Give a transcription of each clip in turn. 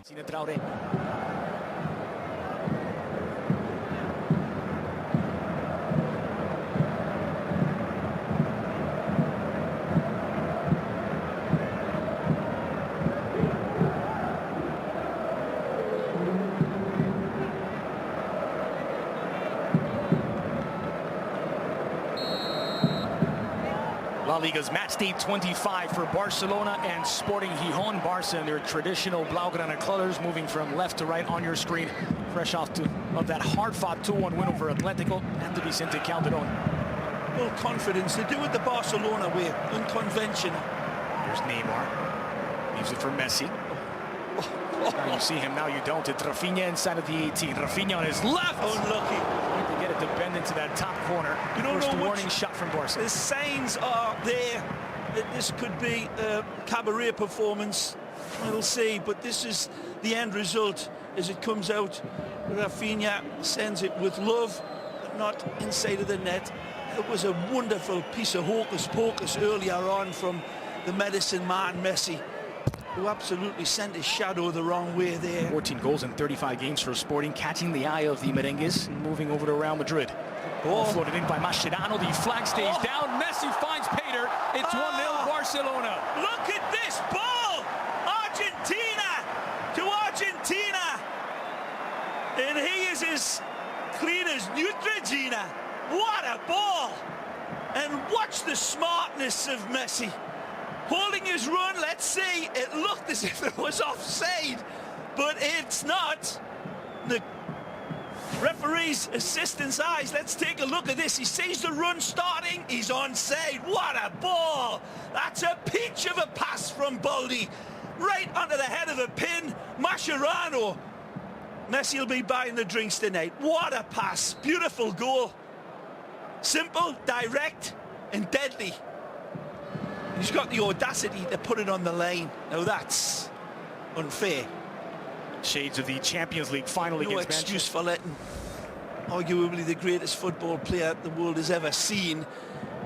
Traoré. LaLiga's match day 25 for Barcelona and Sporting Gijon. Barca in their traditional Blaugrana colors, moving from left to right on your screen. Fresh off of that hard-fought 2-1 win over Atletico and to Vicente Calderon. Full confidence. They do it the Barcelona way, unconventional. Here's Neymar. Leaves it for Messi. Now you see him, now you don't. It's Rafinha inside of the 18. Rafinha on his left. Unlucky. Trying to get it to bend into that top corner. You don't First know warning shot from Barca. The signs are there that this could be a cabaret performance. We'll see, but this is the end result as it comes out. Rafinha sends it with love, but not inside of the net. It was a wonderful piece of hocus-pocus earlier on from the medicine man, Messi, who absolutely sent his shadow the wrong way there. 14 goals in 35 games for Sporting, catching the eye of the merengues and moving over to Real Madrid. Ball floated in by Mascherano. The flag stays down. Messi finds Pater. It's 1-0 Barcelona. Look at this ball! Argentina to Argentina. And he is as clean as Neutrogena. What a ball! And watch the smartness of Messi. Holding his run, let's see. It looked as if it was offside, but it's not. The referee's assistant's eyes. Let's take a look at this. He sees the run starting. He's onside. What a ball! That's a peach of a pass from Baldi. Right under the head of a pin. Mascherano. Messi will be buying the drinks tonight. What a pass. Beautiful goal. Simple, direct, and deadly. He's got the audacity to put it on the lane. Now that's unfair. Shades of the Champions League final against Manchester. No excuse for letting arguably the greatest football player the world has ever seen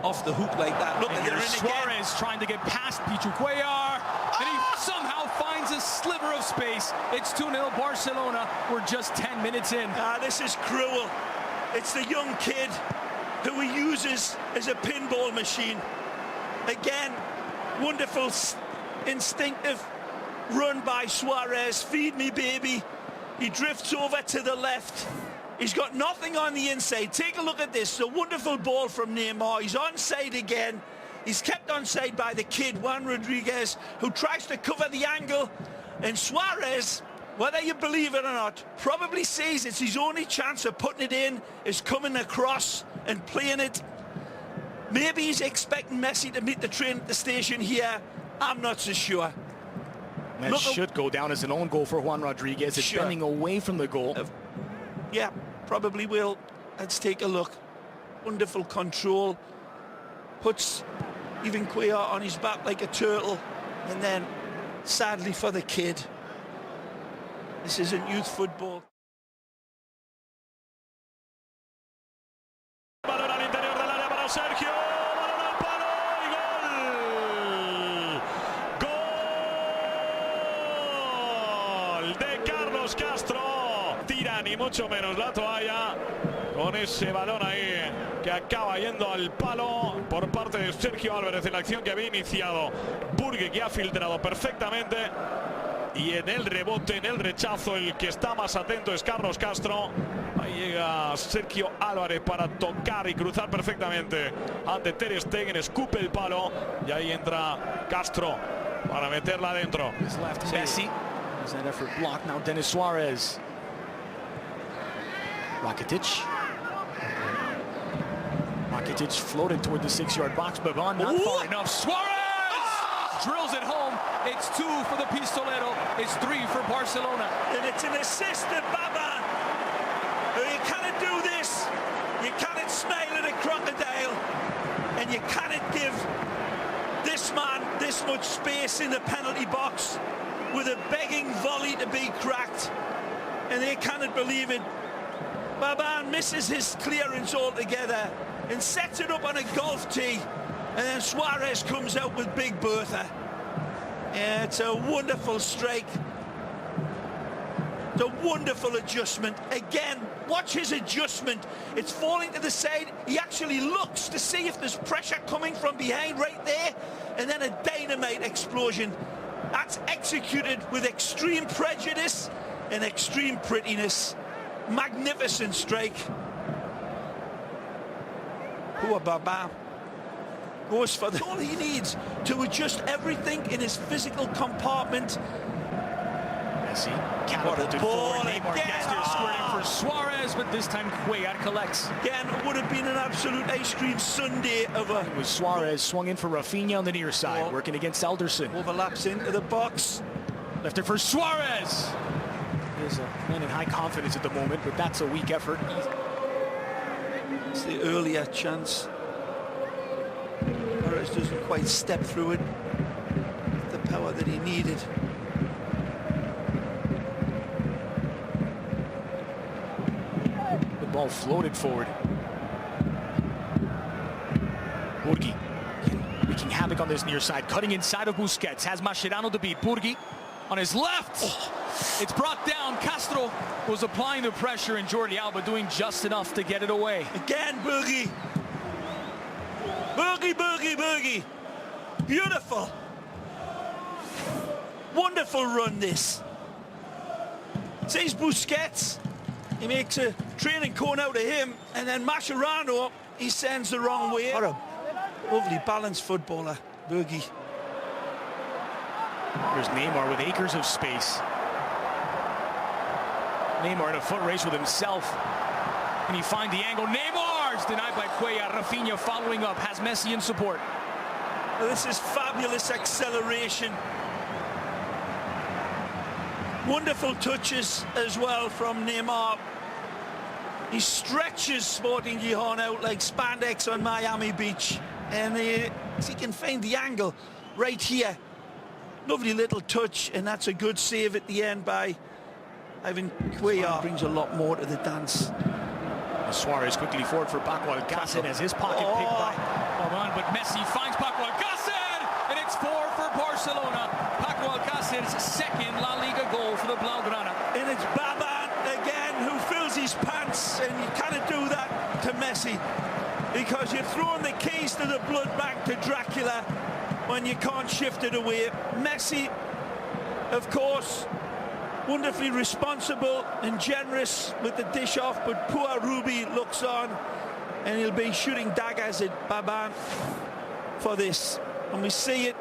off the hook like that. Look at Suarez trying to get past Pichu Cuellar, and he somehow finds a sliver of space. It's 2-0 Barcelona. We're just 10 minutes in. This is cruel. It's the young kid who he uses as a pinball machine. Again, wonderful, instinctive run by Suarez. Feed me, baby. He drifts over to the left. He's got nothing on the inside. Take a look at this. A wonderful ball from Neymar. He's onside again. He's kept onside by the kid, Juan Rodriguez, who tries to cover the angle. And Suarez, whether you believe it or not, probably sees it's his only chance of putting it in, is coming across and playing it. Maybe he's expecting Messi to meet the train at the station here. I'm not so sure. That should go down as an own goal for Juan Rodriguez. It's bending away from the goal. Yeah, probably will. Let's take a look. Wonderful control. Puts even Cuellar on his back like a turtle. And then, sadly for the kid, this isn't youth football. Sergio, balón al palo y gol. Gol de Carlos Castro. Tira ni mucho menos la toalla con ese balón ahí que acaba yendo al palo por parte de Sergio Álvarez en la acción que había iniciado Burgue, que ha filtrado perfectamente. Y en el rebote, en el rechazo, el que está más atento es Carlos Castro. Ahí llega Sergio Álvarez para tocar y cruzar perfectamente ante Ter Stegen, escupe el palo y ahí entra Castro para meterla adentro. Messi has that effort blocked. Now Denis Suarez. Rakitic floated toward the 6-yard box. Baban not far enough. Suarez drills it home. It's 2 for the Pistolero. It's 3 for Barcelona. And it's an assist to Baban. You cannot do this. You cannot smile at a crocodile. And you cannot give this man this much space in the penalty box with a begging volley to be cracked. And they cannot believe it. Baban misses his clearance altogether and sets it up on a golf tee. And then Suarez comes out with Big Bertha. Yeah, it's a wonderful strike. It's a wonderful adjustment. Again, watch his adjustment. It's falling to the side. He actually looks to see if there's pressure coming from behind right there. And then a dynamite explosion. That's executed with extreme prejudice and extreme prettiness. Magnificent strike. Poor Baba goes for all he needs to adjust everything in his physical compartment. Messi catapulted forward. Neymar gets there, squirting for Suarez, but this time Cuellar collects. Again, it would have been an absolute ice cream sundae of a... It was Suarez swung in for Rafinha on the near side, working against Alderson. Overlaps into the box. Left it for Suarez. He's a man in high confidence at the moment, but that's a weak effort. It's the earlier chance. Suarez doesn't quite step through it with the power that he needed. The ball floated forward. Burgi wreaking havoc on this near side, cutting inside of Busquets. Has Mascherano to beat. Burgi on his left. It's brought down. Castro was applying the pressure, and Jordi Alba doing just enough to get it away. Again, Burgi. Burgi. Beautiful. Wonderful run, this. Says Busquets. He makes a training cone out of him, and then Mascherano, he sends the wrong way. What a lovely balanced footballer, Burgi. Here's Neymar with acres of space. Neymar in a foot race with himself. Can he find the angle? Neymar's denied by Cuellar. Rafinha following up, has Messi in support. Well, this is fabulous acceleration. Wonderful touches as well from Neymar. He stretches Sporting Gijon out like spandex on Miami Beach. And he can find the angle right here. Lovely little touch, and that's a good save at the end by Ivan Cuellar. Brings a lot more to the dance. Suarez quickly forward for Paco Alcácer as his pocket picked by Baban, but Messi finds Paco Alcácer, and it's 4 for Barcelona. Paco Alcácer's second La Liga goal for the Blaugrana. And it's Baban again who fills his pants, and you cannot do that to Messi because you're throwing the keys to the blood bank to Dracula when you can't shift it away. Messi, of course, wonderfully responsible and generous with the dish off, but poor Ruby looks on, and he'll be shooting daggers at Baban for this. And we see it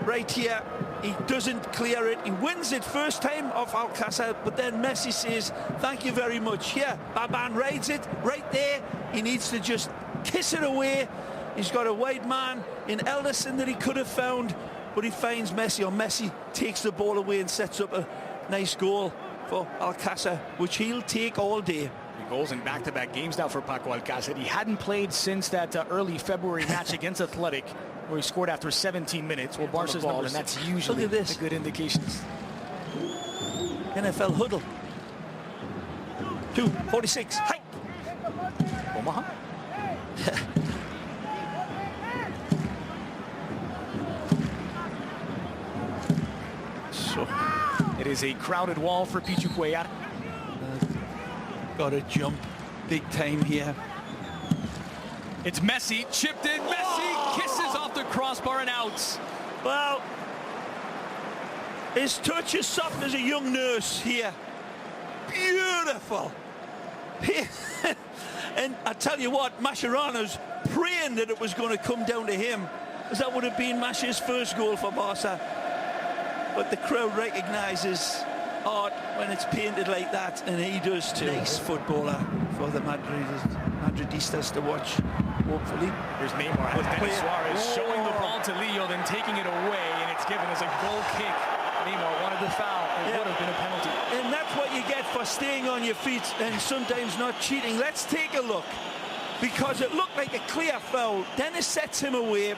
right here. He doesn't clear it. He wins it first time off Alcácer, but then Messi says, thank you very much. Here, Baban rides it right there. He needs to just kiss it away. He's got a wide man in Elderson that he could have found, but he finds Messi, or Messi takes the ball away and sets up a nice goal for Alcácer, which he'll take all day. 3 goals in back-to-back games now for Paco Alcácer. He hadn't played since that early February match against Athletic, where he scored after 17 minutes. Well, Barca's number, and that's usually a good indication. NFL huddle. 2:46. Hike. Omaha. So it is a crowded wall for Pichu Cuellar. Got to jump big time here. It's Messi, chipped in. Messi kisses off the crossbar and out. Well, his touch is soft as a young nurse here. Beautiful. And I tell you what, Mascherano's praying that it was going to come down to him, because that would have been Mascher's first goal for Barca. But the crowd recognises art when it's painted like that, and he does too. Nice footballer for the Madridistas to watch, hopefully. Here's Neymar, has Denis Suarez showing the ball to Leo, then taking it away, and it's given as a goal kick. Neymar wanted the foul. It would have been a penalty. And that's what you get for staying on your feet and sometimes not cheating. Let's take a look, because it looked like a clear foul. Dennis sets him away.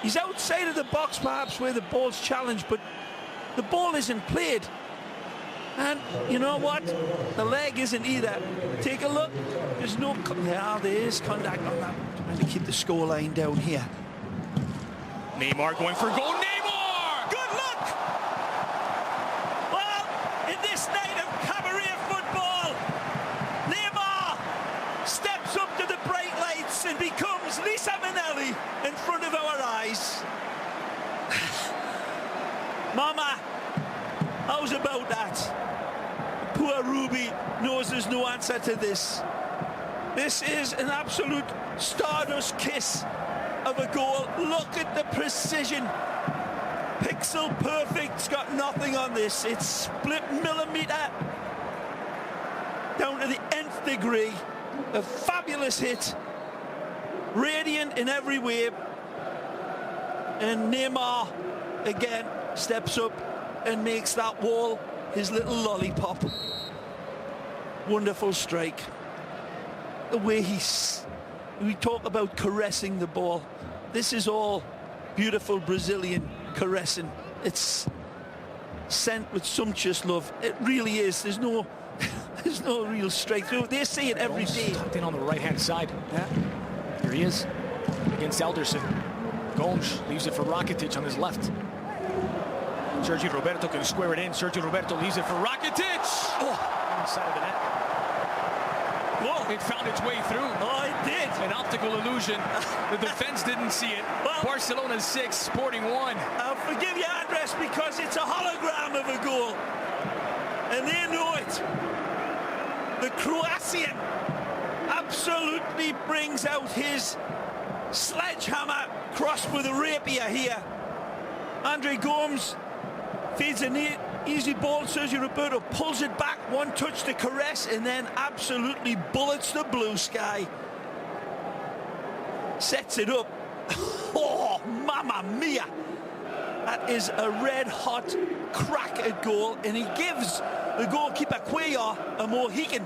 He's outside of the box, perhaps, where the ball's challenged, but the ball isn't played. And you know what? The leg isn't either. Take a look. There's no... there is contact on that. Trying to keep the scoreline down here. Neymar going for goal. Neymar! Good luck! Well, in this night of knows about that. Poor Ruby knows there's no answer to this. This is an absolute stardust kiss of a goal. Look at the precision. Pixel perfect's got nothing on this. It's split millimeter down to the nth degree. A fabulous hit. Radiant in every way. And Neymar again steps up and makes that wall his little lollipop. Wonderful strike. The way we talk about caressing the ball. This is all beautiful Brazilian caressing. It's sent with sumptuous love. It really is. There's no real straight through. They see it every day. Tucked in on the right-hand side. Yeah. Here he is against Elderson. Gomes leaves it for Rakitic on his left. Sergio Roberto can square it in. Sergio Roberto leaves it for Rakitic. Oh, inside of the net. Whoa. It found its way through. Oh, it did. An optical illusion. The defense didn't see it. Well, Barcelona 6, Sporting 1. I'll forgive you, Andres, because it's a hologram of a goal. And they know it. The Croatian absolutely brings out his sledgehammer crossed with a rapier here. Andre Gomes feeds an easy ball. Sergio Roberto pulls it back, one touch to caress, and then absolutely bullets the blue sky. Sets it up. Oh, mamma mia! That is a red-hot crack at goal, and he gives the goalkeeper Cuellar a Mohican.